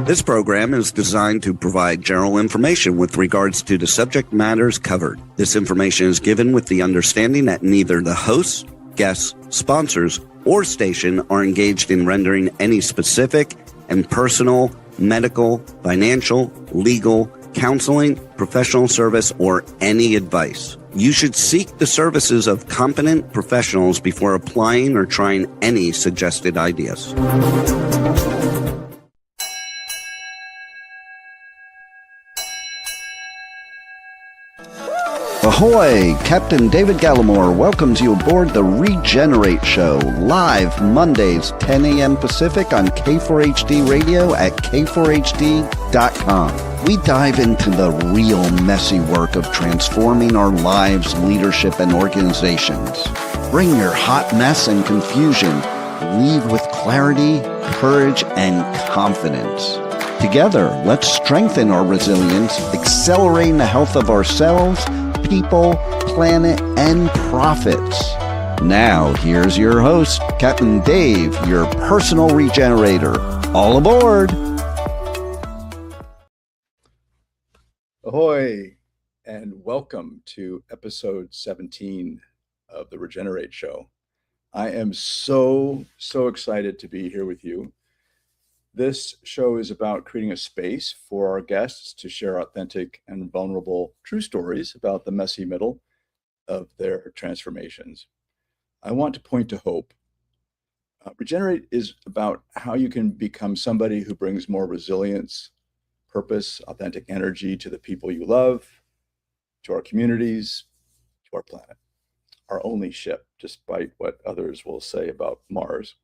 This program is designed to provide general information with regards to the subject matters covered. This information is given with the understanding that neither the hosts, guests, sponsors, or station are engaged in rendering any specific and personal, medical, financial, legal, counseling, professional service, or any advice. You should seek the services of competent professionals before applying or trying any suggested ideas. Ahoy! Captain David Gallimore welcomes you aboard the Regenerate Show, live Mondays, 10 a.m. Pacific on K4HD Radio at k4hd.com. We dive into the real messy work of transforming our lives, leadership, and organizations. Bring your hot mess and confusion. Leave with clarity, courage, and confidence. Together, let's strengthen our resilience, accelerating the health of ourselves, people, planet, and profits. Now, here's your host, Captain Dave, your personal regenerator. All aboard! Ahoy, and welcome to episode 17 of the Regenerate Show. I am so excited to be here with you. This show is about creating a space for our guests to share authentic and vulnerable true stories about the messy middle of their transformations. I want to point to hope. Regenerate is about how you can become somebody who brings more resilience, purpose, authentic energy to the people you love, to our communities, to our planet. Our only ship, despite what others will say about Mars.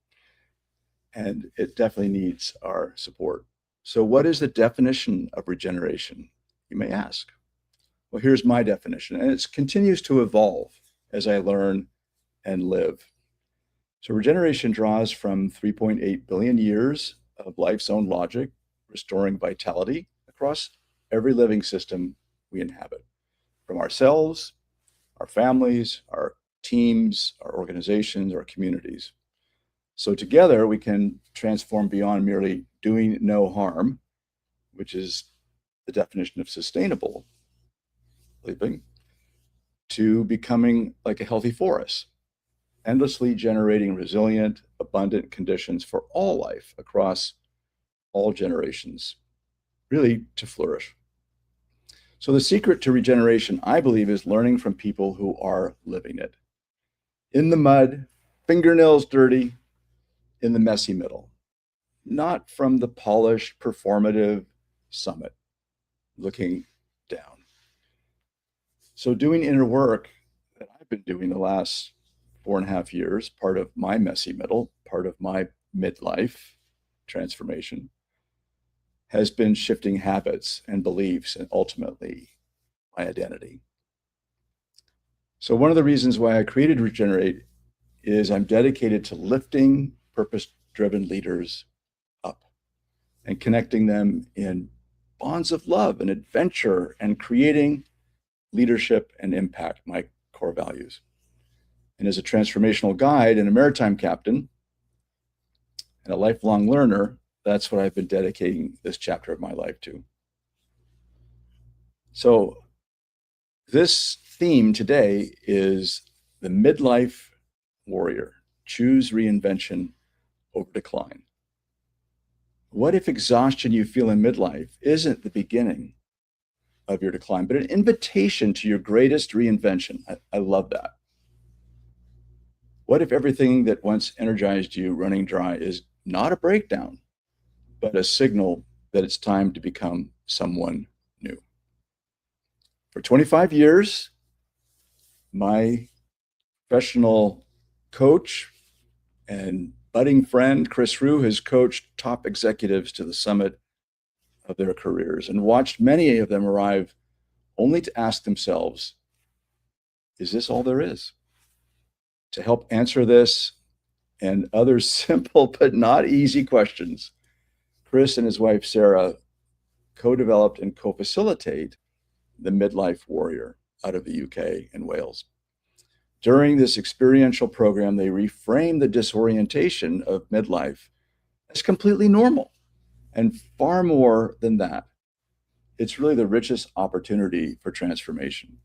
And it definitely needs our support. So what is the definition of regeneration, you may ask? Well, here's my definition, and it continues to evolve as I learn and live. So regeneration draws from 3.8 billion years of life's own logic, restoring vitality across every living system we inhabit, from ourselves, our families, our teams, our organizations, our communities. So together we can transform beyond merely doing no harm, which is the definition of sustainable living, to becoming like a healthy forest, endlessly generating resilient, abundant conditions for all life across all generations, really to flourish. So the secret to regeneration, I believe, is learning from people who are living it. In the mud, fingernails dirty, in the messy middle, not from the polished, performative summit, looking down. So doing inner work that I've been doing the last 4.5 years, part of my messy middle, part of my midlife transformation, has been shifting habits and beliefs and ultimately my identity. So one of the reasons why I created Regenerate is I'm dedicated to lifting purpose-driven leaders up and connecting them in bonds of love and adventure and creating leadership and impact, my core values. And as a transformational guide and a maritime captain and a lifelong learner, that's what I've been dedicating this chapter of my life to. So this theme today is the midlife warrior. Choose reinvention over decline. What if exhaustion you feel in midlife isn't the beginning of your decline, but an invitation to your greatest reinvention? I love that. What if everything that once energized you running dry is not a breakdown, but a signal that it's time to become someone new? For 25 years, my professional coach and budding friend, Chris Rue, has coached top executives to the summit of their careers and watched many of them arrive only to ask themselves, is this all there is? To help answer this and other simple but not easy questions, Chris and his wife, Sarah, co-developed and co-facilitate the Midlife Warrior out of the UK and Wales. During this experiential program, they reframe the disorientation of midlife as completely normal And far more than that, it's really the richest opportunity for transformation.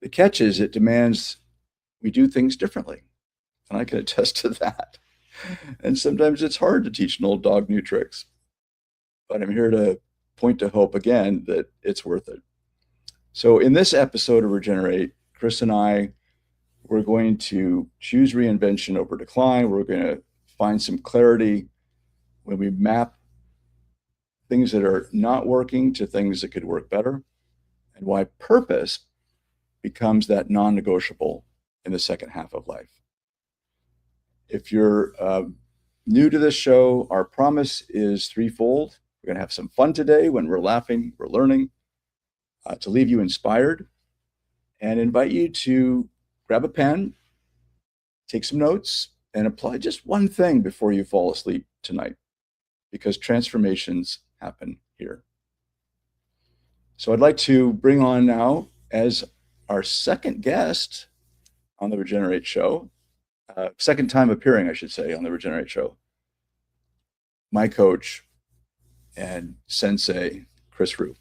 The catch is it demands we do things differently. And I can attest to that. And sometimes it's hard to teach an old dog new tricks. But I'm here to point to hope again that it's worth it. So in this episode of Regenerate, Chris and I, we're going to choose reinvention over decline. We're going to find some clarity when we map things that are not working to things that could work better, and why purpose becomes that non-negotiable in the second half of life. If you're new to this show, our promise is threefold. We're going to have some fun today when we're laughing, we're learning, to leave you inspired, and invite you to grab a pen, take some notes, and apply just one thing before you fall asleep tonight, because transformations happen here. So I'd like to bring on now, as our second guest on the Regenerate Show, second time appearing, I should say, on the Regenerate Show, my coach and sensei, Chris Rue.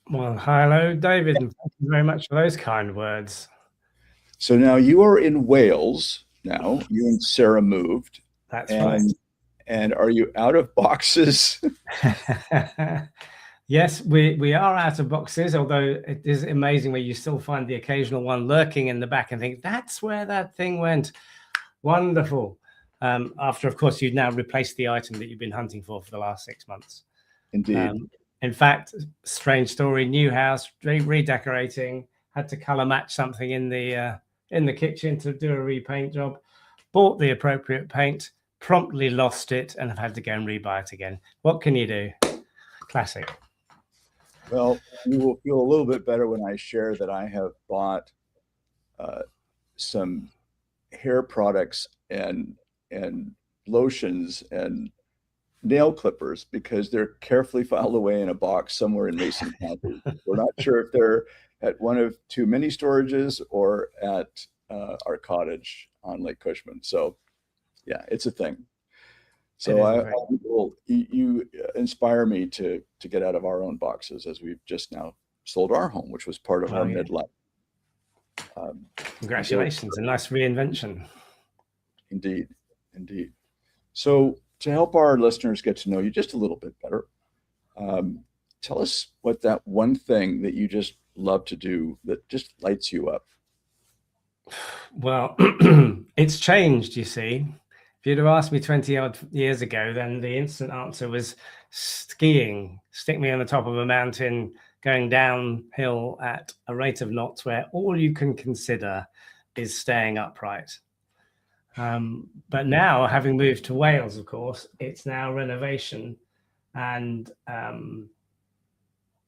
Well, hello, David, and thank you very much for those kind words. So now you are in Wales now. You and Sarah moved. That's right. And are you out of boxes? Yes, we are out of boxes, although it is amazing where you still find the occasional one lurking in the back and think, that's where that thing went. Wonderful. After, of course, you've now replaced the item that you've been hunting for the last 6 months. Indeed. In fact, strange story, new house, redecorating, had to color match something in the kitchen to do a repaint job, bought the appropriate paint, promptly lost it, and have had to go and rebuy it again. What can you do? Classic. Well, you will feel a little bit better when I share that I have bought some hair products and lotions and nail clippers, because they're carefully filed away in a box somewhere in Mason County. We're not sure if they're at one of two mini storages or at our cottage on Lake Cushman. So yeah, it's a thing. So you inspire me to get out of our own boxes, as we've just now sold our home, which was part of our midlife. Congratulations, a nice reinvention. Indeed. So to help our listeners get to know you just a little bit better, tell us what that one thing that you just love to do that just lights you up. Well, it's changed, you see. If you'd have asked me 20 odd years ago, then the instant answer was skiing. Stick me on the top of a mountain, going downhill at a rate of knots where all you can consider is staying upright. But now, having moved to Wales, of course, it's now renovation and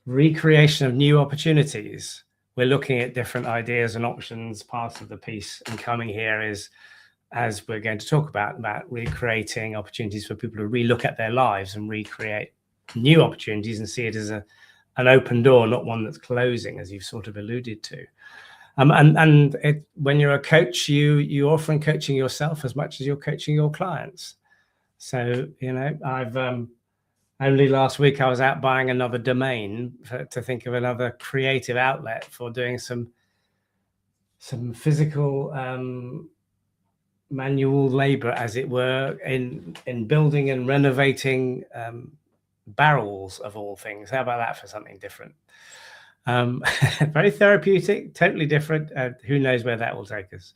recreation of new opportunities. We're looking at different ideas and options. Part of the piece in coming here is, as we're going to talk about recreating opportunities for people to relook at their lives and recreate new opportunities and see it as an open door, not one that's closing, as you've sort of alluded to. When you're a coach, you're often coaching yourself as much as you're coaching your clients. So, I've only last week I was out buying another domain to think of another creative outlet for doing some physical manual labor, as it were, in building and renovating barrels of all things. How about that for something different? Very therapeutic, totally different. Who knows where that will take us?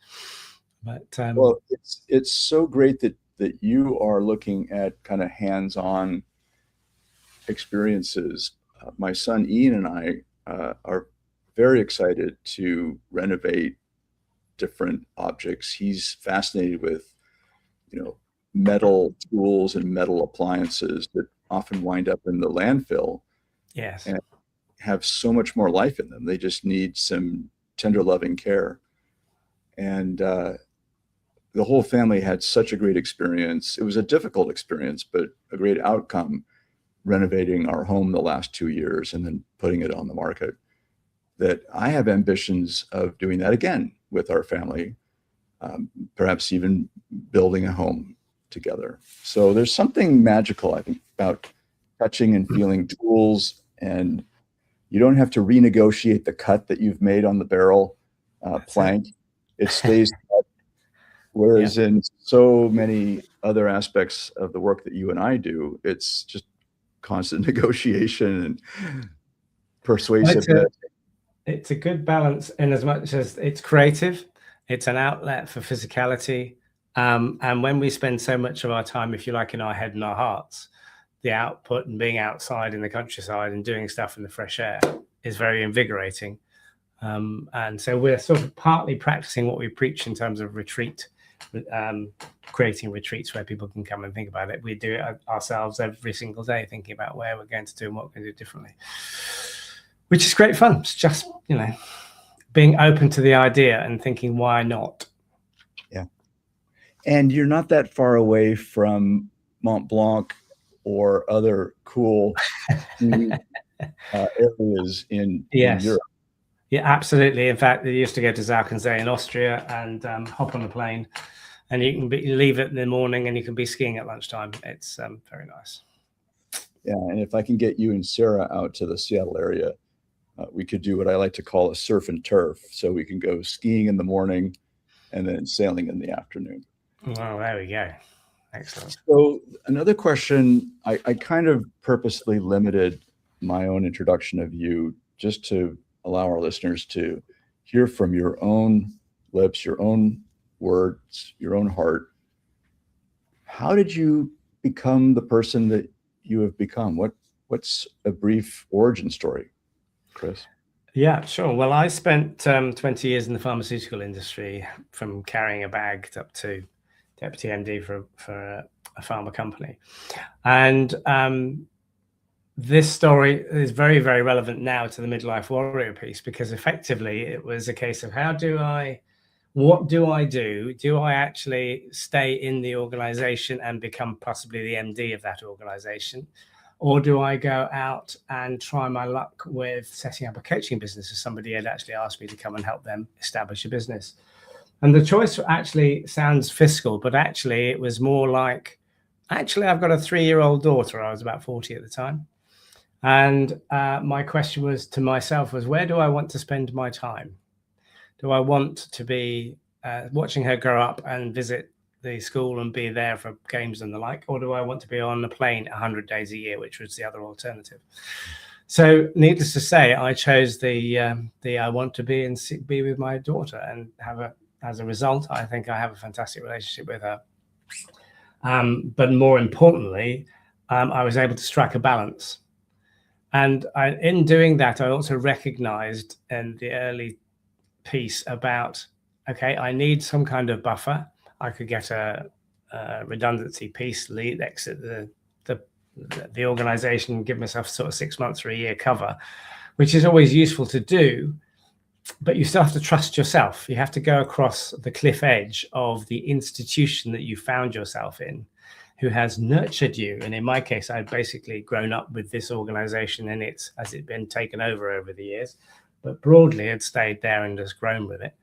But well, it's so great that you are looking at kind of hands-on experiences. My son Ian and I are very excited to renovate different objects. He's fascinated with, metal tools and metal appliances that often wind up in the landfill. Yes. And have so much more life in them. They just need some tender, loving care. And the whole family had such a great experience. It was a difficult experience, but a great outcome, renovating our home the last 2 years and then putting it on the market, that I have ambitions of doing that again with our family, perhaps even building a home together. So there's something magical, I think, about touching and feeling tools, and you don't have to renegotiate the cut that you've made on the barrel plank. It stays cut. Whereas in so many other aspects of the work that you and I do, it's just constant negotiation and persuasiveness. It's a good balance in as much as it's creative, it's an outlet for physicality. And when we spend so much of our time, if you like, in our head and our hearts, the output and being outside in the countryside and doing stuff in the fresh air is very invigorating. And so we're sort of partly practicing what we preach in terms of retreat, creating retreats where people can come and think about it. We do it ourselves every single day, thinking about where we're going to do and what we're going to do differently, which is great fun. It's just, being open to the idea and thinking, why not? Yeah. And you're not that far away from Mont Blanc or other cool areas in Europe. Yeah, absolutely. In fact, they used to go to Zalkensee in Austria and hop on a plane, and you can leave it in the morning and you can be skiing at lunchtime. It's very nice. Yeah, and if I can get you and Sarah out to the Seattle area, we could do what I like to call a surf and turf. So we can go skiing in the morning and then sailing in the afternoon. Well, there we go. Excellent. So another question, I kind of purposely limited my own introduction of you just to allow our listeners to hear from your own lips, your own words, your own heart. How did you become the person that you have become? What's a brief origin story, Chris? Yeah, sure. Well, I spent 20 years in the pharmaceutical industry, from carrying a bag up to deputy MD for a pharma company. And this story is very, very relevant now to the midlife warrior piece, because effectively it was a case of what do I do? Do I actually stay in the organization and become possibly the MD of that organization? Or do I go out and try my luck with setting up a coaching business, as somebody had actually asked me to come and help them establish a business? And the choice actually sounds fiscal, but actually it was more like, I've got a 3-year-old daughter. I was about 40 at the time. And my question was to myself was, where do I want to spend my time? Do I want to be watching her grow up and visit the school and be there for games and the like? Or do I want to be on a plane 100 days a year, which was the other alternative? So needless to say, I chose the I want to be with my daughter and as a result, I think I have a fantastic relationship with her. But more importantly, I was able to strike a balance. And in doing that, I also recognized in the early piece about, okay, I need some kind of buffer. I could get a redundancy piece, exit the organization, give myself sort of 6 months or a year cover, which is always useful to do. But you still have to trust yourself. You have to go across the cliff edge of the institution that you found yourself in, who has nurtured you. And in my case, I'd basically grown up with this organization, and has it been taken over the years, but broadly had stayed there and just grown with it.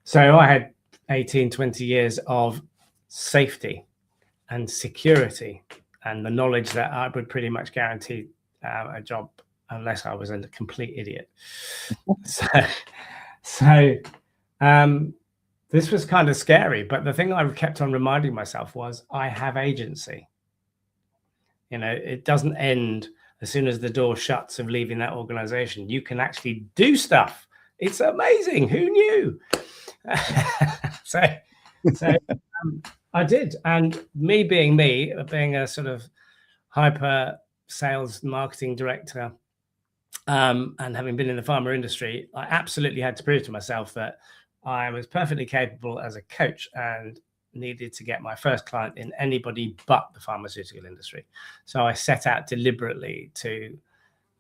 So I had 18, 20 years of safety and security and the knowledge that I would pretty much guarantee a job unless I was a complete idiot. So this was kind of scary, but the thing I kept on reminding myself was I have agency. It doesn't end as soon as the door shuts of leaving that organization. You can actually do stuff. It's amazing. Who knew? So I did. And me, being a sort of hyper sales marketing director, and having been in the pharma industry, I absolutely had to prove to myself that I was perfectly capable as a coach and needed to get my first client in anybody but the pharmaceutical industry. So I set out deliberately to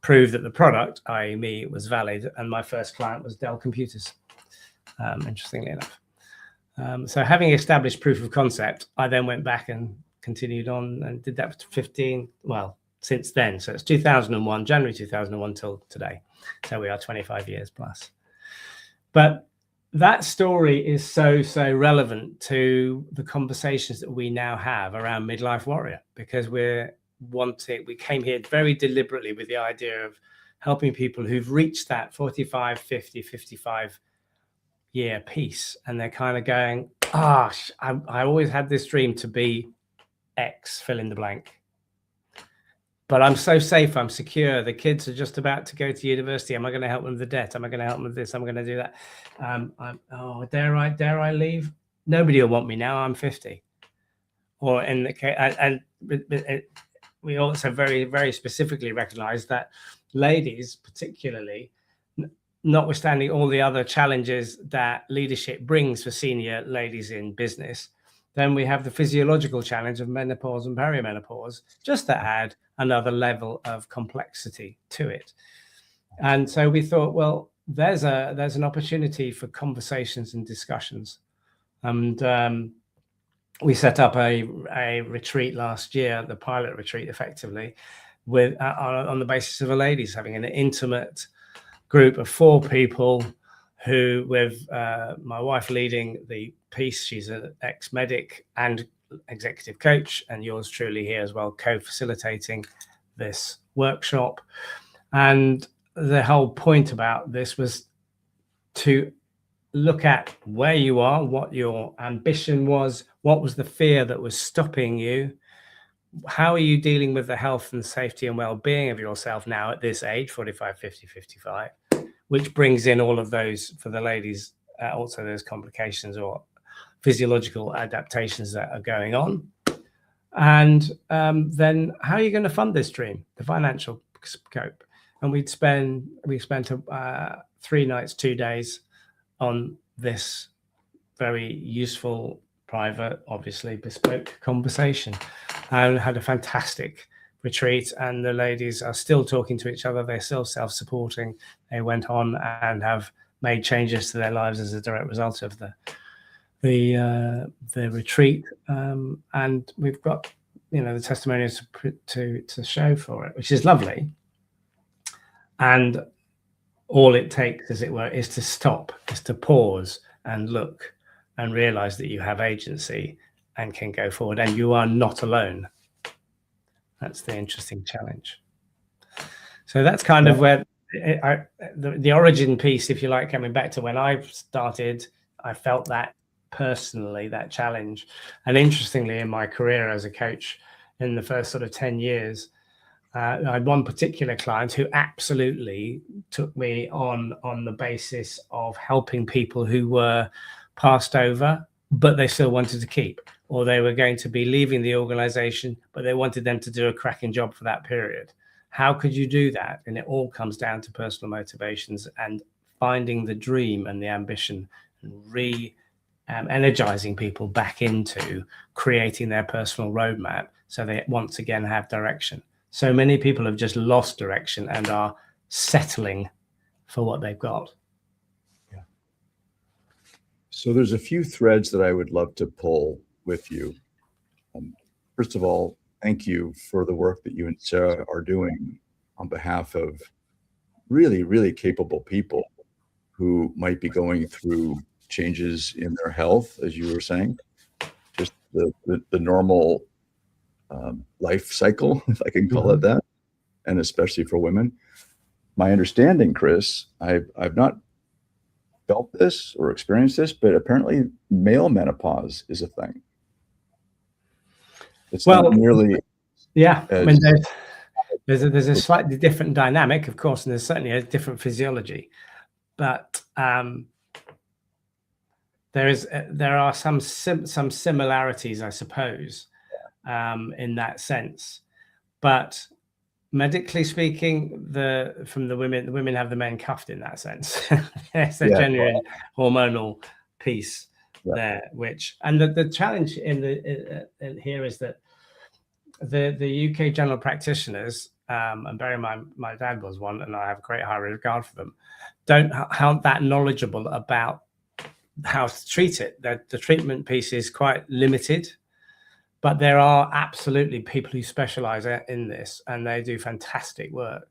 prove that the product, i.e. me, was valid. And my first client was Dell Computers, interestingly enough. So having established proof of concept, I then went back and continued on and did that for since then. So it's 2001, January 2001 till today. So we are 25 years plus. But that story is so relevant to the conversations that we now have around midlife warrior, because we came here very deliberately with the idea of helping people who've reached that 45, 50, 55 year piece, and they're kind of going, gosh, I always had this dream to be X, fill in the blank. But I'm so safe, I'm secure. The kids are just about to go to university. Am I going to help them with the debt? Am I going to help them with this? Am I going to do that? Dare I leave? Nobody will want me now. I'm 50. Or in the case, and we also very specifically recognize that ladies, particularly, notwithstanding all the other challenges that leadership brings for senior ladies in business, then we have the physiological challenge of menopause and perimenopause, just to add another level of complexity to it. And so we thought, well, there's an opportunity for conversations and discussions. And we set up a retreat last year, the pilot retreat, effectively, with on the basis of a ladies having an intimate group of 4 people, who, with my wife leading the piece. She's an ex-medic and executive coach, and yours truly here as well, co-facilitating this workshop. And the whole point about this was to look at where you are, what your ambition was, what was the fear that was stopping you, how are you dealing with the health and safety and well-being of yourself now at this age, 45, 50, 55, which brings in all of those, for the ladies, also those complications or physiological adaptations that are going on. And then how are you going to fund this dream, the financial scope? And we spent 3 nights, 2 days on this very useful, private, obviously bespoke conversation, and had a fantastic retreat. And the ladies are still talking to each other. They're still self-supporting. They went on and have made changes to their lives as a direct result of the retreat. And we've got, the testimonials to show for it, which is lovely. And all it takes, as it were, is to stop, is to pause and look and realize that you have agency and can go forward, and you are not alone. That's the interesting challenge. So that's kind of where the origin piece, if you like, coming back to when I started, I felt that personally, that challenge. And interestingly, in my career as a coach, in the first sort of 10 years, I had one particular client who absolutely took me on the basis of helping people who were passed over, but they still wanted to keep, or they were going to be leaving the organization, but they wanted them to do a cracking job for that period. How could you do that? And it all comes down to personal motivations and finding the dream and the ambition, and energizing people back into creating their personal roadmap so they once again have direction. So many people have just lost direction and are settling for what they've got. Yeah. So there's a few threads that I would love to pull with you. First of all, thank you for the work that you and Sarah are doing on behalf of really, really capable people who might be going through changes in their health, as you were saying, just the normal life cycle, if I can call it that, and especially for women. My understanding, Chris, I've not felt this or experienced this, but apparently male menopause is a thing. It's not nearly. Yeah, I mean, there's a slightly different dynamic, of course, and there's certainly a different physiology, but there are some similarities, I suppose, in that sense. But medically speaking, from the women have the men cuffed in that sense. It's a genuine hormonal piece there, and the challenge in here is that the UK general practitioners, and bear in mind my dad was one, and I have great high regard for them, aren't that knowledgeable about how to treat it. The treatment piece is quite limited, but there are absolutely people who specialize in this, and they do fantastic work.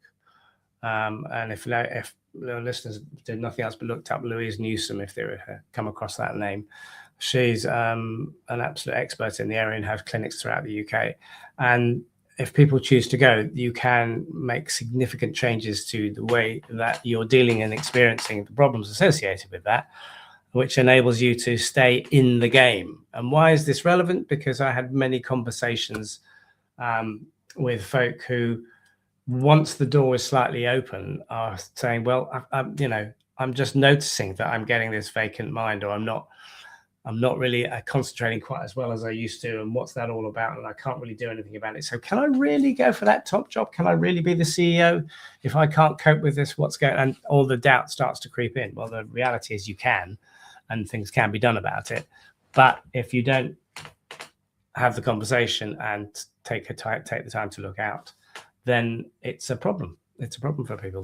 And if the listeners did nothing else but looked up Louise Newsom, if they come across that name, she's an absolute expert in the area and has clinics throughout the UK. And if people choose to go, you can make significant changes to the way that you're dealing and experiencing the problems associated with that, which enables you to stay in the game. And why is this relevant? Because I had many conversations with folk who, once the door is slightly open, are saying, well, I'm just noticing that I'm getting this vacant mind, or I'm not really concentrating quite as well as I used to. And what's that all about? And I can't really do anything about it. So can I really go for that top job? Can I really be the CEO? If I can't cope with this, what's going on? And all the doubt starts to creep in. Well, the reality is you can, and things can be done about it. But if you don't have the conversation and take the time to look out, then it's a problem. It's a problem for people.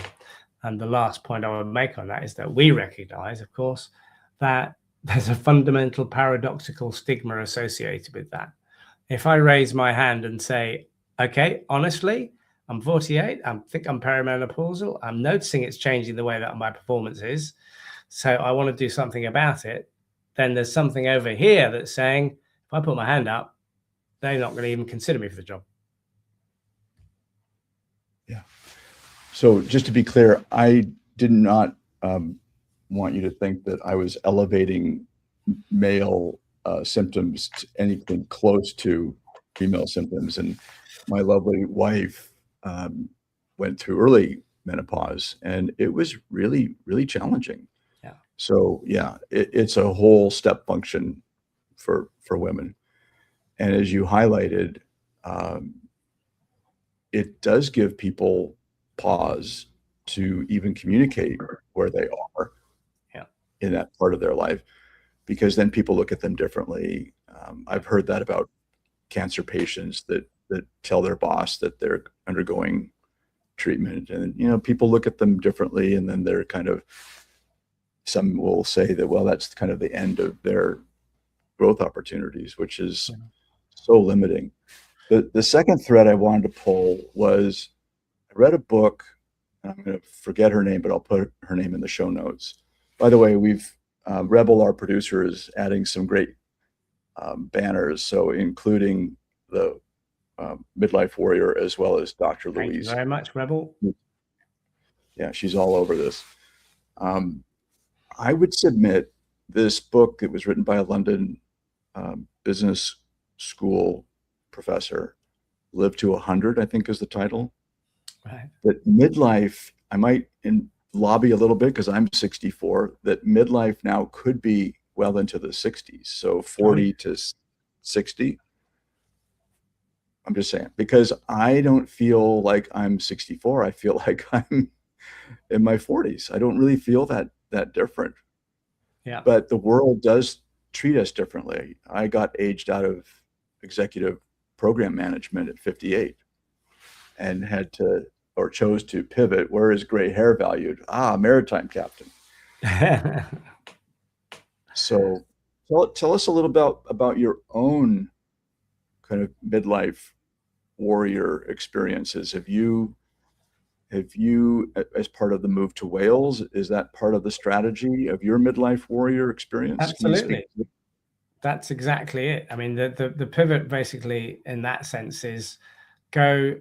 And the last point I would make on that is that we recognize, of course, that there's a fundamental paradoxical stigma associated with that. If I raise my hand and say, okay, honestly, I'm 48, I think I'm perimenopausal, I'm noticing it's changing the way that my performance is, so I want to do something about it, then there's something over here that's saying, if I put my hand up, they're not going to even consider me for the job. Yeah. So just to be clear, I did not want you to think that I was elevating male symptoms to anything close to female symptoms. And my lovely wife went through early menopause, and it was really, really challenging. Yeah. So yeah, it's a whole step function for women. And as you highlighted, it does give people pause to even communicate where they are in that part of their life, because then people look at them differently. I've heard that about cancer patients that tell their boss that they're undergoing treatment, and people look at them differently, and then they're kind of, some will say that, well, that's kind of the end of their growth opportunities, which is so limiting. The second thread I wanted to pull was, I read a book, and I'm going to forget her name, but I'll put her name in the show notes. By the way, we've Rebel, our producer, is adding some great banners, so including the Midlife Warrior as well as Dr. Thank Louise. you very much, Rebel. Yeah, she's all over this. I would submit this book that was written by a London business school professor, Live to 100, I think is the title. Right. That midlife, I might lobby a little bit because I'm 64, that midlife now could be well into the 60s. So 40 to 60. I'm just saying, because I don't feel like I'm 64. I feel like I'm in my 40s. I don't really feel that different. Yeah. But the world does treat us differently. I got aged out of executive program management at 58 and had to, or chose to pivot. Where is gray hair valued? Maritime captain. So tell us a little about your own kind of midlife warrior experiences. Have you, as part of the move to Wales, is that part of the strategy of your midlife warrior experience? Absolutely. That's exactly it. I mean, the pivot basically in that sense is go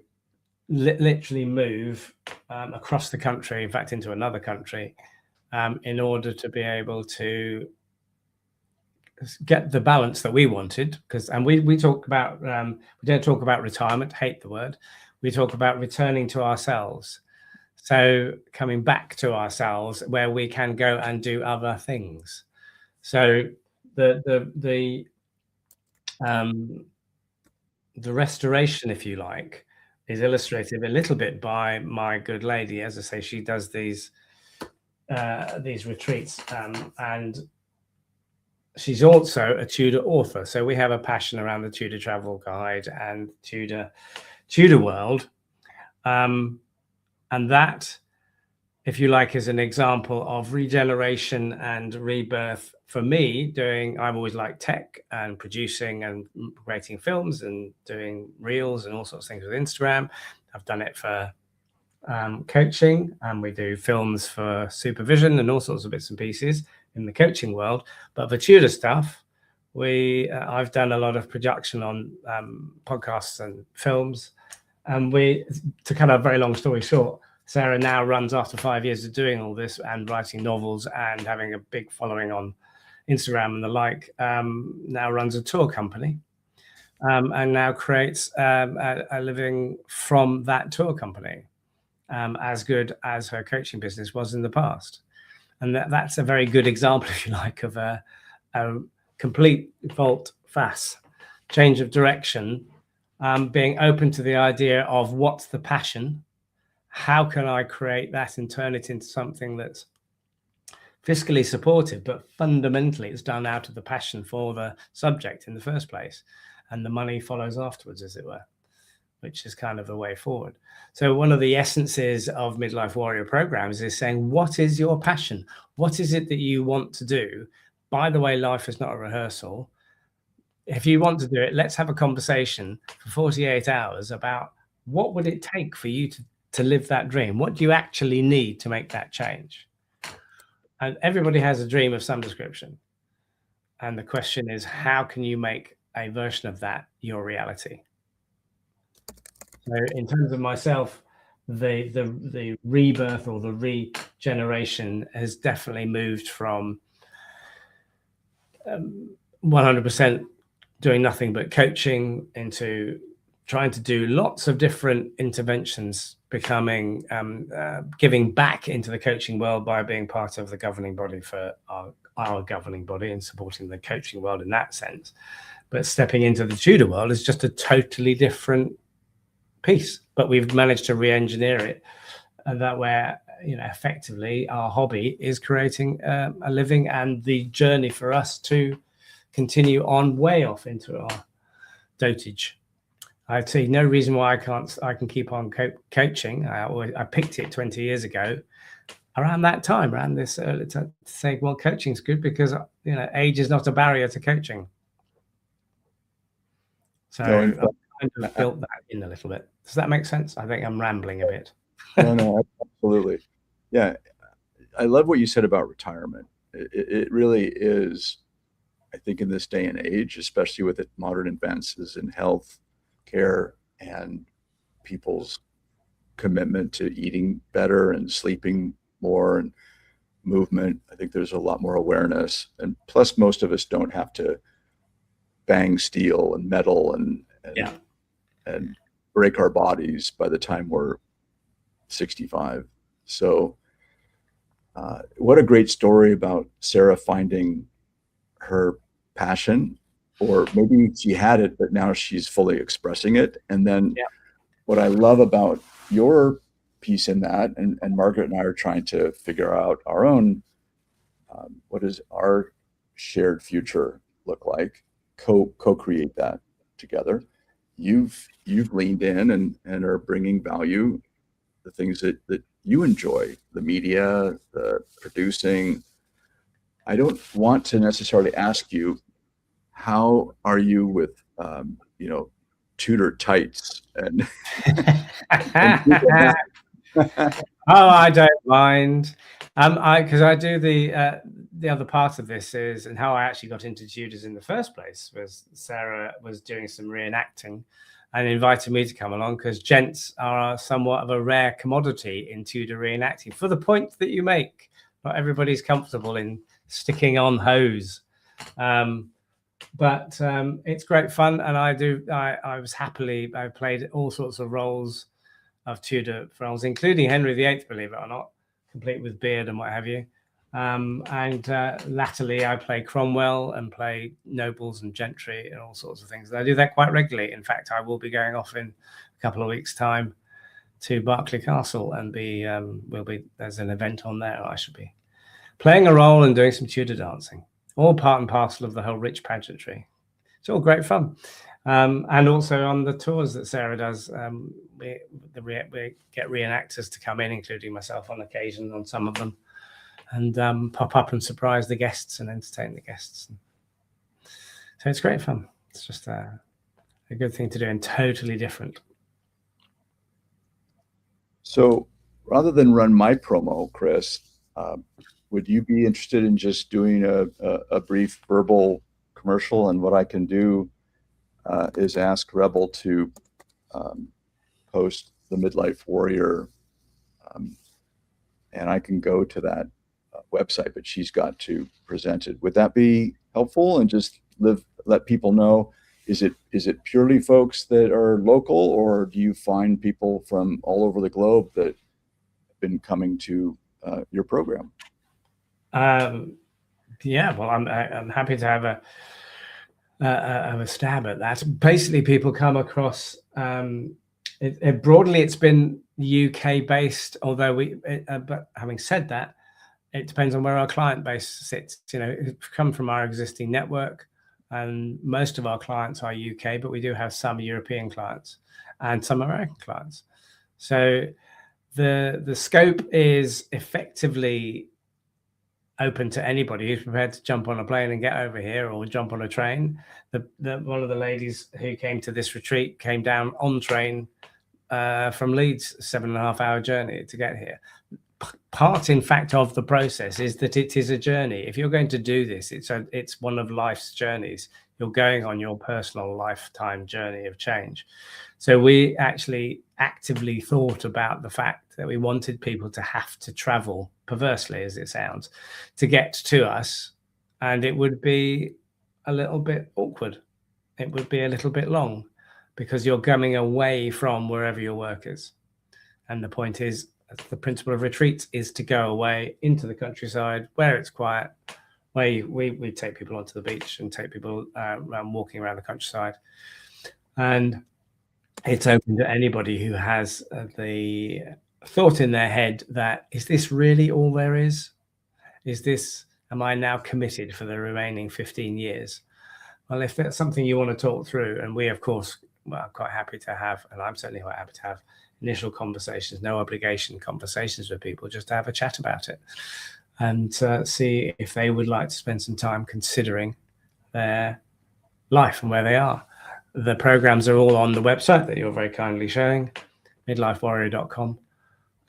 literally move across the country, in fact, into another country, in order to be able to get the balance that we wanted. And we talk about, we don't talk about retirement, hate the word. We talk about returning to ourselves. So coming back to ourselves where we can go and do other things. So the restoration, if you like, is illustrated a little bit by my good lady. As I say, she does these retreats, and she's also a Tudor author. So we have a passion around the Tudor travel guide and Tudor world, and that, if you like, is an example of regeneration and rebirth for me. I've always liked tech and producing and creating films and doing reels and all sorts of things with Instagram. I've done it for coaching, and we do films for supervision and all sorts of bits and pieces in the coaching world. But for Tudor stuff, I've done a lot of production on podcasts and films. And to cut a very long story short, Sarah now runs, after 5 years of doing all this and writing novels and having a big following on Instagram and the like, now runs a tour company, and now creates a living from that tour company, as good as her coaching business was in the past. And that's a very good example, if you like, of a complete volte-face change of direction, being open to the idea of what's the passion, how can I create that and turn it into something that's fiscally supportive, but fundamentally it's done out of the passion for the subject in the first place, and the money follows afterwards, as it were, which is kind of the way forward. So one of the essences of Midlife Warrior programs is saying, what is your passion? What is it that you want to do? By the way, life is not a rehearsal. If you want to do it, let's have a conversation for 48 hours about what would it take for you to live that dream? What do you actually need to make that change? And everybody has a dream of some description. And the question is, how can you make a version of that your reality? So in terms of myself, the rebirth or the regeneration has definitely moved from 100% doing nothing but coaching into trying to do lots of different interventions, becoming giving back into the coaching world by being part of the governing body for our governing body and supporting the coaching world in that sense. But stepping into the Tudor world is just a totally different piece, but we've managed to re-engineer it, and that where, you know, effectively our hobby is creating a living, and the journey for us to continue on way off into our dotage. I see no reason why I can keep on coaching. I picked it 20 years ago around that time, around this to say, well, coaching's good because, you know, age is not a barrier to coaching. So I've kind of built that in a little bit. Does that make sense? I think I'm rambling a bit. No, absolutely. Yeah. I love what you said about retirement. It really is, I think, in this day and age, especially with modern advances in health care and people's commitment to eating better and sleeping more and movement, I think there's a lot more awareness. And plus, most of us don't have to bang steel and metal and break our bodies by the time we're 65. So what a great story about Sarah finding her passion, or maybe she had it, but now she's fully expressing it. And then what I love about your piece in that, and Margaret and I are trying to figure out our own, what does our shared future look like, co-create that together. You've leaned in and are bringing value, the things that you enjoy, the media, the producing. I don't want to necessarily ask you, how are you with, Tudor tights and Oh, I don't mind. Because I do the other part of this is, and how I actually got into Tudors in the first place was Sarah was doing some reenacting and invited me to come along because gents are somewhat of a rare commodity in Tudor reenacting, for the point that you make. Not everybody's comfortable in sticking on hose. But it's great fun, and I played all sorts of roles of Tudor roles, including Henry VIII, believe it or not, complete with beard and what have you. And latterly, I play Cromwell and play nobles and gentry and all sorts of things. And I do that quite regularly. In fact, I will be going off in a couple of weeks' time to Berkeley Castle and there's an event on there. I should be playing a role and doing some Tudor dancing, all part and parcel of the whole rich pageantry. It's all great fun. And also on the tours that Sarah does, we get reenactors to come in, including myself on occasion on some of them, and pop up and surprise the guests and entertain the guests. So it's great fun. It's just a good thing to do and totally different. So rather than run my promo, Chris, would you be interested in just doing a brief verbal commercial? And what I can do is ask Rebel to post the Midlife Warrior, and I can go to that website, but she's got to present it. Would that be helpful? And just let people know, is it purely folks that are local, or do you find people from all over the globe that have been coming to your program? Yeah, well, I'm happy to have a stab at that. Basically, people come across. Broadly, it's been UK based, although but having said that, it depends on where our client base sits. It's come from our existing network, and most of our clients are UK, but we do have some European clients and some American clients. So the scope is effectively open to anybody who's prepared to jump on a plane and get over here, or jump on a train. One of the ladies who came to this retreat came down on train from Leeds, 7.5-hour journey to get here. Part, in fact, of the process is that it is a journey. If you're going to do this, it's one of life's journeys. You're going on your personal lifetime journey of change. So we actually actively thought about the fact that we wanted people to have to travel, perversely as it sounds, to get to us, and it would be a little bit awkward. It would be a little bit long, because you're coming away from wherever your work is. And the point is, the principle of retreat is to go away into the countryside where it's quiet, where we take people onto the beach and take people around, walking around the countryside. And it's open to anybody who has the thought in their head that, is this really all there is? Am I now committed for the remaining 15 years? Well, if that's something you want to talk through, and we, of course, are quite happy to have, and I'm certainly quite happy to have initial conversations, no obligation conversations with people, just to have a chat about it and see if they would like to spend some time considering their life and where they are. The programs are all on the website that you're very kindly showing, midlifewarrior.com.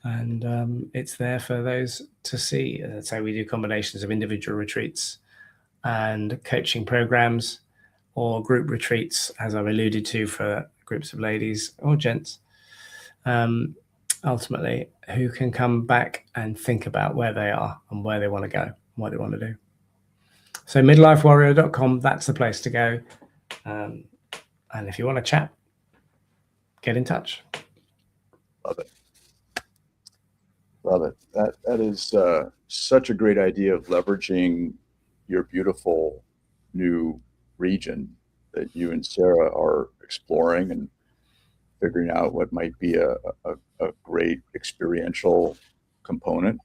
And it's there for those to see. So we do combinations of individual retreats and coaching programs, or group retreats, as I've alluded to, for groups of ladies or gents, ultimately, who can come back and think about where they are and where they want to go and what they want to do. So midlifewarrior.com, that's the place to go. And if you want to chat, get in touch. Love it. Love it. That is such a great idea of leveraging your beautiful new region that you and Sarah are exploring and figuring out what might be a great experiential component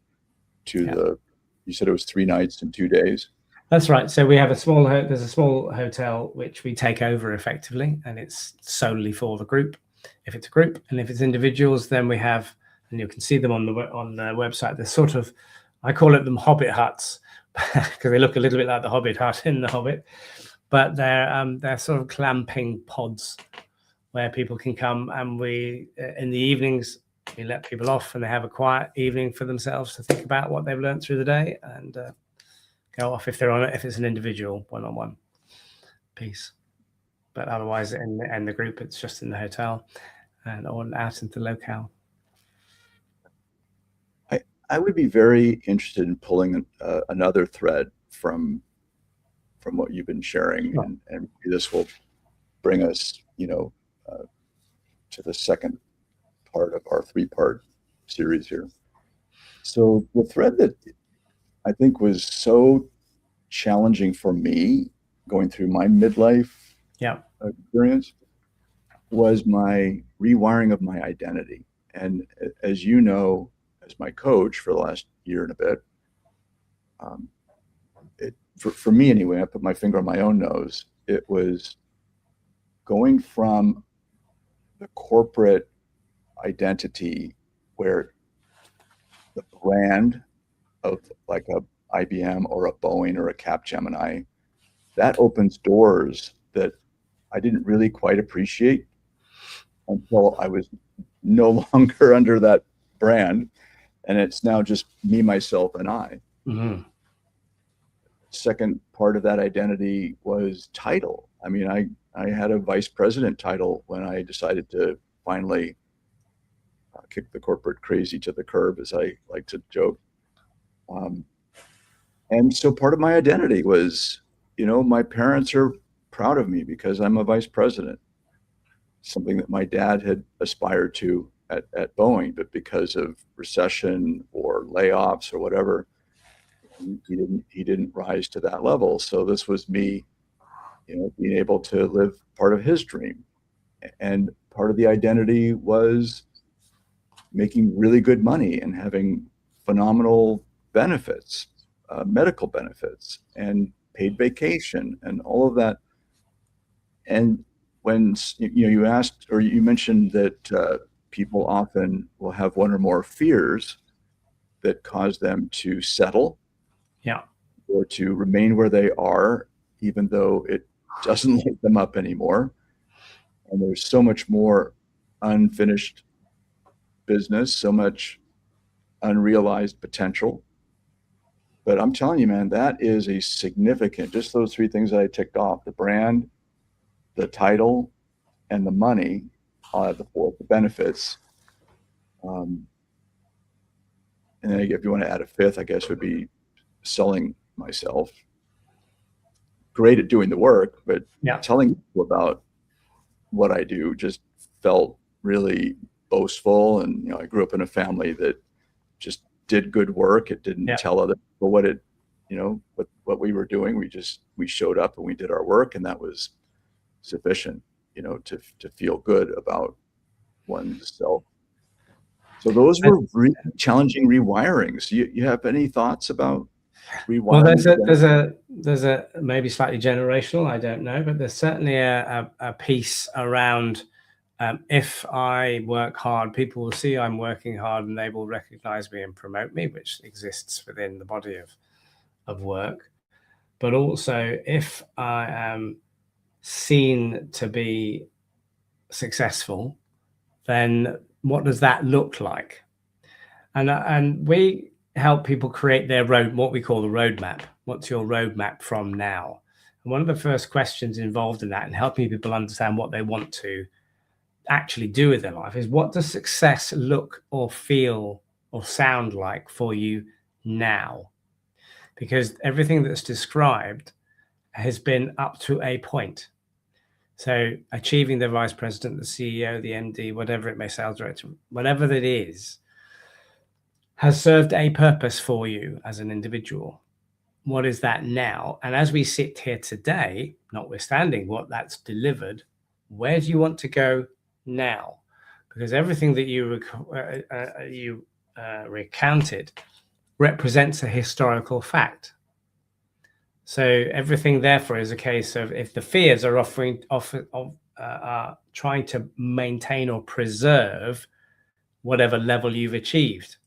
to you said it was 3 nights and 2 days. That's right. So we have there's a small hotel which we take over effectively, and it's solely for the group, if it's a group. And if it's individuals, then we have, and you can see them on the website, they're sort of, I call it them Hobbit huts, because they look a little bit like the Hobbit hut in The Hobbit, but they're sort of clamping pods where people can come, and we, in the evenings, we let people off and they have a quiet evening for themselves to think about what they've learned through the day, and go off if it's an individual one-on-one piece. But otherwise, in the group, it's just in the hotel and or out into the locale. I would be very interested in pulling another thread from what you've been sharing, Sure. and this will bring us, to the second part of our 3-part series here. So the thread that I think was so challenging for me going through my midlife experience was my rewiring of my identity. And as you know, as my coach for the last year and a bit, for me anyway, I put my finger on my own nose. It was going from the corporate identity where the brand of like a IBM or a Boeing or a Capgemini, that opens doors that I didn't really quite appreciate until I was no longer under that brand, and it's now just me, myself, and I. Mm-hmm. Second part of that identity was title. I mean, I had a vice president title when I decided to finally kick the corporate crazy to the curb, as I like to joke. And so part of my identity was, my parents are proud of me because I'm a vice president, something that my dad had aspired to at Boeing, but because of recession or layoffs or whatever, he didn't rise to that level. So this was me, being able to live part of his dream. And part of the identity was making really good money and having phenomenal benefits, medical benefits, and paid vacation, and all of that. And when you asked, or you mentioned that people often will have one or more fears that cause them to settle, Yeah, or to remain where they are, even though it doesn't light them up anymore. And there's so much more unfinished business, so much unrealized potential. But I'm telling you, man, that is a significant, just those three things that I ticked off: the brand, the title, and the money. I'll add the fourth, the benefits. And then if you want to add a fifth, I guess would be selling myself. Great at doing the work, but yeah, telling people about what I do just felt really boastful. And I grew up in a family that just did good work. It didn't tell other people what it, what we were doing. We showed up and we did our work, and that was sufficient, to feel good about oneself. So those were really challenging rewirings. You have any thoughts about rewiring? Well, there's a maybe slightly generational, I don't know, but there's certainly a piece around if I work hard, people will see I'm working hard and they will recognize me and promote me, which exists within the body of work. But also, if I am seen to be successful, then what does that look like? And we help people create their what we call the roadmap. What's your roadmap from now? And one of the first questions involved in that, and helping people understand what they want to actually do with their life, is what does success look or feel or sound like for you now? Because everything that's described has been up to a point. So achieving the vice president, the CEO, the MD, whatever it may, sales director, whatever that is, has served a purpose for you as an individual. What is that now? And as we sit here today, notwithstanding what that's delivered, where do you want to go now? Because everything that you recounted represents a historical fact. So everything, therefore, is a case of, if the fears are trying to maintain or preserve whatever level you've achieved.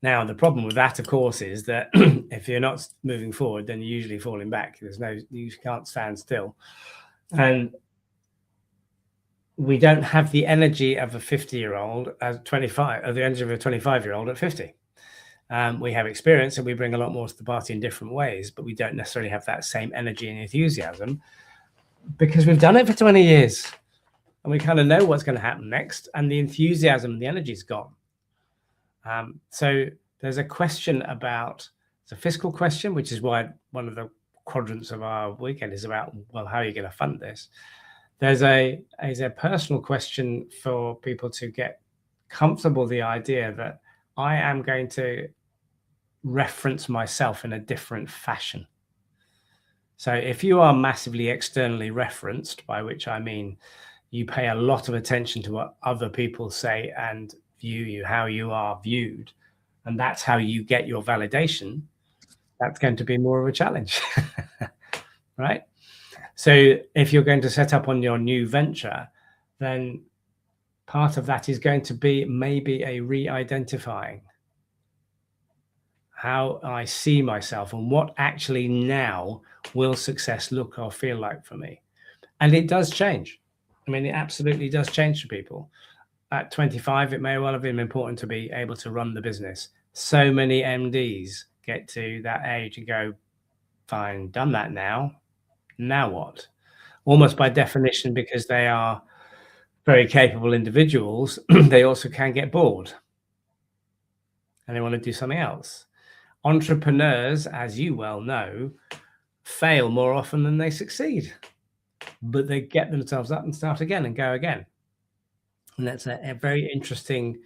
Now, the problem with that, of course, is that if you're not moving forward, then you're usually falling back. You can't stand still. And we don't have the energy of a 50-year-old at 25, or the energy of a 25-year-old at 50. We have experience and we bring a lot more to the party in different ways, but we don't necessarily have that same energy and enthusiasm because we've done it for 20 years and we kind of know what's going to happen next, and the enthusiasm and the energy's gone. So there's a question about, it's a fiscal question, which is why one of the quadrants of our weekend is about, well, how are you going to fund this? There's a personal question for people to get comfortable with the idea that I am going to reference myself in a different fashion. So if you are massively externally referenced, by which I mean you pay a lot of attention to what other people say and view you, how you are viewed, and that's how you get your validation, that's going to be more of a challenge, right? So if you're going to set up on your new venture, then part of that is going to be maybe a re-identifying how I see myself and what actually now will success look or feel like for me. And it does change. I mean, it absolutely does change for people. at 25, it may well have been important to be able to run the business. So many MDs get to that age and go, fine, done that now. Now what? Almost by definition, because they are very capable individuals, they also can get bored and they want to do something else. Entrepreneurs, as you well know, fail more often than they succeed, but they get themselves up and start again and go again. And that's a very interesting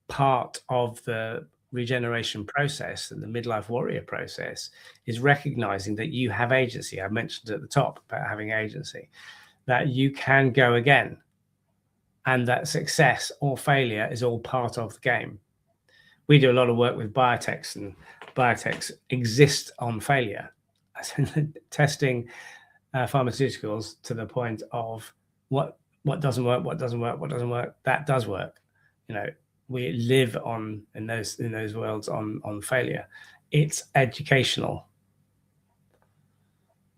part of the regeneration process and the midlife warrior process, is recognizing that you have agency. I mentioned at the top about having agency, that you can go again, and that success or failure is all part of the game. We do a lot of work with biotechs, and biotechs exist on failure, testing pharmaceuticals to the point of what doesn't work, what doesn't work, that does work. You know, we live on in those worlds on failure. It's educational.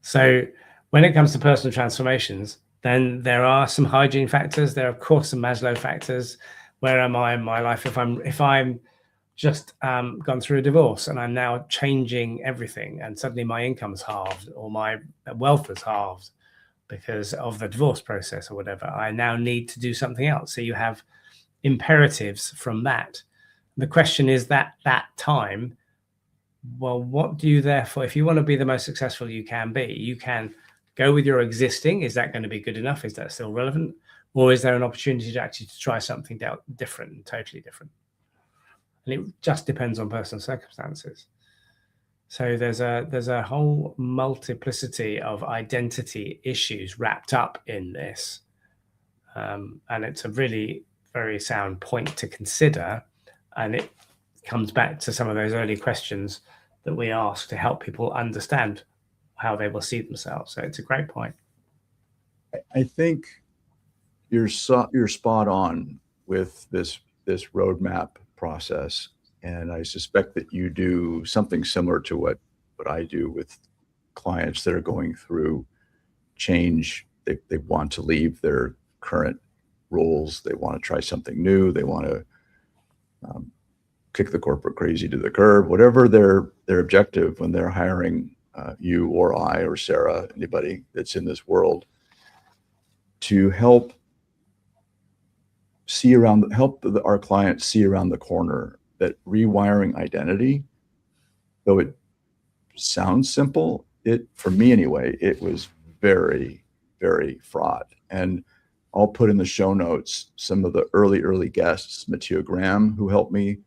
So when it comes to personal transformations, then there are some hygiene factors. There are, of course, some Maslow factors. Where am I in my life? If I'm just gone through a divorce and I'm now changing everything, and suddenly my income's halved or my wealth is halved because of the divorce process or whatever, I now need to do something else. So you have imperatives from that. The question is that time, well, what do you therefore, if you want to be the most successful you can be, you can go with your existing. Is that going to be good enough? Is that still relevant? Or is there an opportunity to actually try something different, totally different? And it just depends on personal circumstances. So there's a whole multiplicity of identity issues wrapped up in this. And it's a really very sound point to consider. And it comes back to some of those early questions that we ask to help people understand how they will see themselves. So it's a great point. I think you're spot on with this roadmap process. And I suspect that you do something similar to what I do with clients that are going through change. They want to leave their current roles. They want to try something new. They want to kick the corporate crazy to the curb, whatever their objective when they're hiring you or I or Sarah, anybody that's in this world, to help our clients see around the corner that rewiring identity, though it sounds simple, for me anyway, it was very, very fraught. And I'll put in the show notes some of the early guests, Matteo Graham, who helped me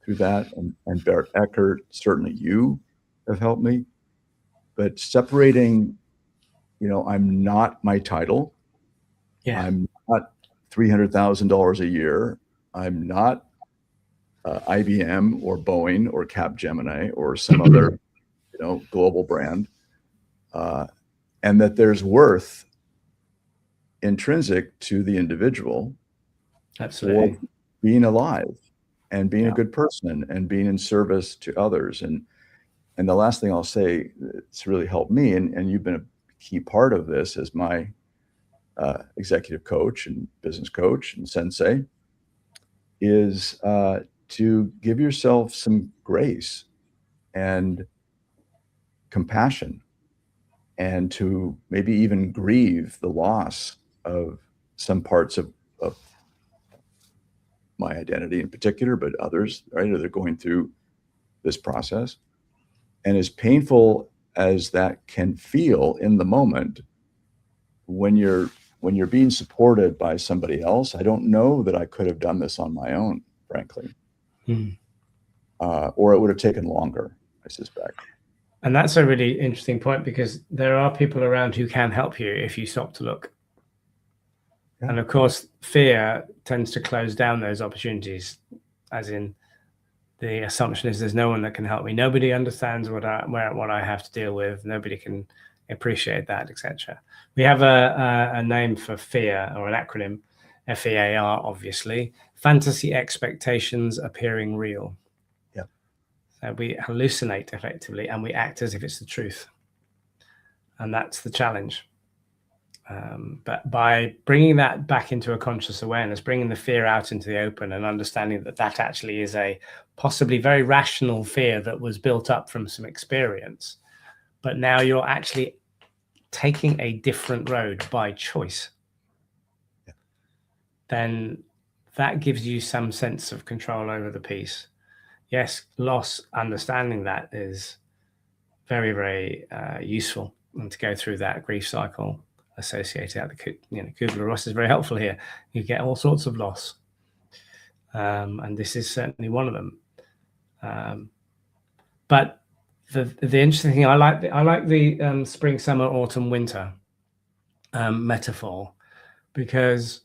through that, and Bert Eckert, certainly you have helped me. But separating, I'm not my title. Yeah. I'm not $300,000 a year. I'm not IBM or Boeing or Capgemini or some other, global brand, and that there's worth intrinsic to the individual. Absolutely. For being alive and being a good person and being in service to others. And the last thing I'll say, it's really helped me, and you've been a key part of this as my executive coach and business coach and sensei, is to give yourself some grace and compassion, and to maybe even grieve the loss of some parts of my identity in particular, but others, right? Or they're going through this process. And as painful as that can feel in the moment, when you're being supported by somebody else, I don't know that I could have done this on my own, frankly. Or it would have taken longer, I suspect. And that's a really interesting point, because there are people around who can help you if you stop to look. Yeah. And of course, fear tends to close down those opportunities, as in the assumption is there's no one that can help me. Nobody understands what I have to deal with. Nobody can appreciate that, etc. We have a name for fear, or an acronym, FEAR, obviously. Fantasy expectations appearing real. Yeah. So we hallucinate effectively, and we act as if it's the truth. And that's the challenge. But by bringing that back into a conscious awareness, bringing the fear out into the open and understanding that that actually is a possibly very rational fear that was built up from some experience, but now you're actually taking a different road by choice, then that gives you some sense of control over the piece. Yes, loss, understanding that is very, very useful, and to go through that grief cycle associated at the Kubler-Ross is very helpful here. You get all sorts of loss, and this is certainly one of them. But the interesting thing, I like the spring, summer, autumn, winter metaphor, because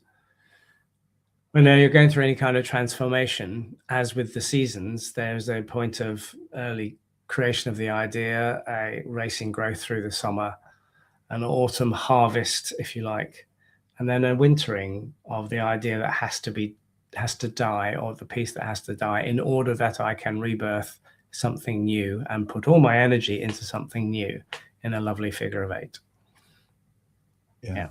when you're going through any kind of transformation, as with the seasons, there's a point of early creation of the idea, a racing growth through the summer, an autumn harvest, if you like, and then a wintering of the idea that has to die, or the piece that has to die, in order that I can rebirth something new and put all my energy into something new in a lovely figure of 8. Yeah.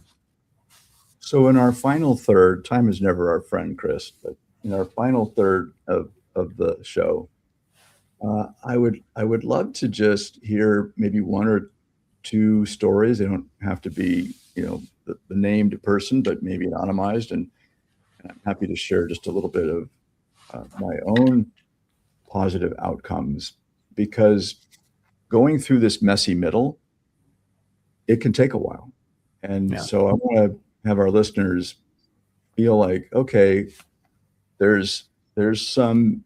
So in our final third, time is never our friend, Chris, but in our final third of the show, I would love to just hear maybe one or two stories. They don't have to be, the named person, but maybe anonymized. And I'm happy to share just a little bit of my own positive outcomes, because going through this messy middle, it can take a while. And so I want to have our listeners feel like, okay, there's some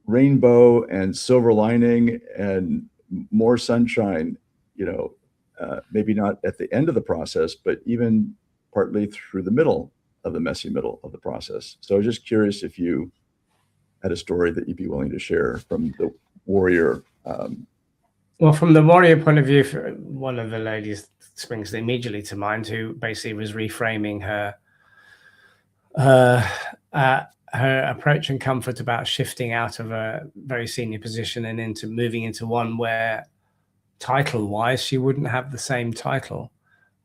rainbow and silver lining and more sunshine, maybe not at the end of the process, but even partly through the middle of the messy middle of the process. So I was just curious if you had a story that you'd be willing to share from the warrior. Well, from the warrior point of view, one of the ladies springs immediately to mind, who basically was reframing her approach and comfort about shifting out of a very senior position and into moving into one where title-wise she wouldn't have the same title,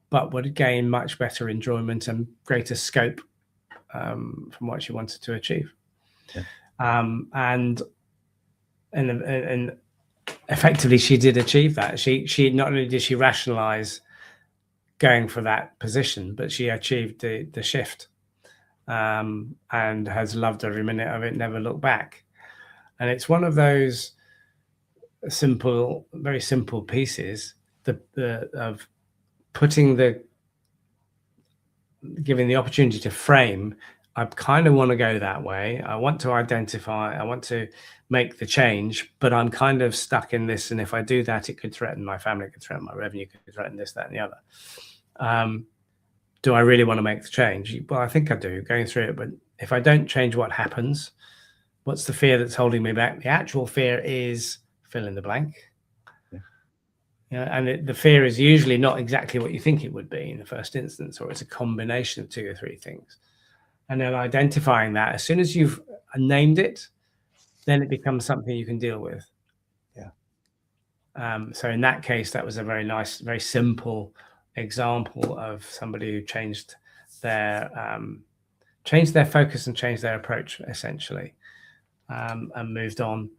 but would gain much better enjoyment and greater scope from what she wanted to achieve. And effectively, she did achieve that. She not only did she rationalize going for that position, but she achieved the shift, and has loved every minute of it, never looked back. And it's one of those very simple pieces of giving the opportunity to frame. I kind of want to go that way. I want to identify, I want to make the change, but I'm kind of stuck in this. And if I do that, it could threaten my family, it could threaten my revenue, it could threaten this, that, and the other. Do I really want to make the change? Well, I think I do, going through it. But if I don't change, what happens? What's the fear that's holding me back? The actual fear is fill in the blank. And the fear is usually not exactly what you think it would be in the first instance, or it's a combination of 2 or 3 things. And then identifying that, as soon as you've named it, then it becomes something you can deal with. So in that case, that was a very nice, very simple example of somebody who changed their focus and changed their approach, essentially, and moved on.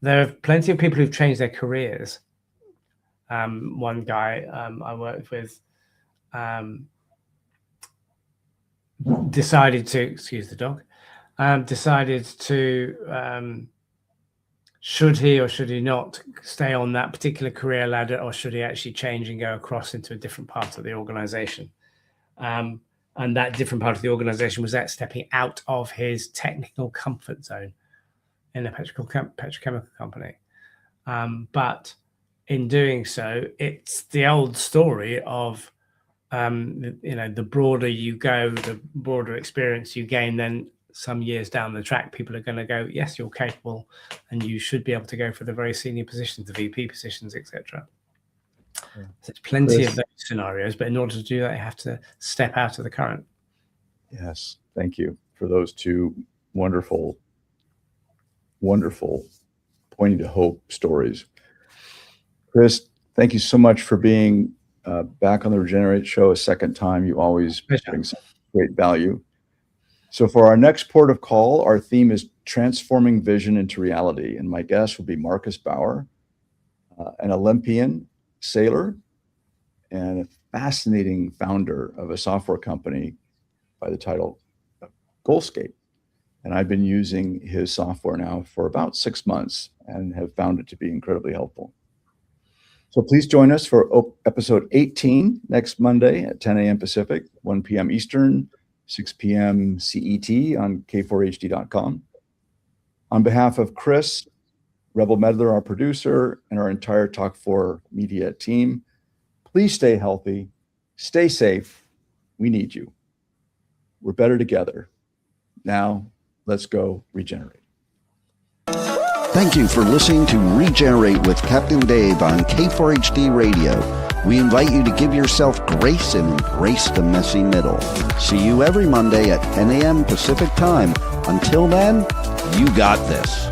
There are plenty of people who've changed their careers. One guy I worked with decided to, should he or should he not stay on that particular career ladder, or should he actually change and go across into a different part of the organization? And that different part of the organization was that stepping out of his technical comfort zone in a petrochemical company. But in doing so, it's the old story of, the broader you go, the broader experience you gain, then some years down the track, people are going to go, yes, you're capable, and you should be able to go for the very senior positions, the VP positions, etc. So there's plenty of those scenarios, but in order to do that, you have to step out of the current. Yes, thank you for those 2 wonderful, wonderful, pointing to hope stories. Chris, thank you so much for being back on the Regenerate show a second time. You always Pleasure. bring some great value. So for our next port of call, our theme is transforming vision into reality. And my guest will be Marcus Bauer, an Olympian sailor and a fascinating founder of a software company by the title Goalscape. And I've been using his software now for about 6 months and have found it to be incredibly helpful. So please join us for episode 18 next Monday at 10 a.m. Pacific, 1 p.m. Eastern, 6 p.m. CET on k4hd.com. On behalf of Chris, Rebel Medler, our producer, and our entire Talk4 Media team, please stay healthy, stay safe. We need you. We're better together. Now, let's go regenerate. Thank you for listening to Regenerate with Captain Dave on K4HD Radio. We invite you to give yourself grace and embrace the messy middle. See you every Monday at 10 a.m. Pacific Time. Until then, you got this.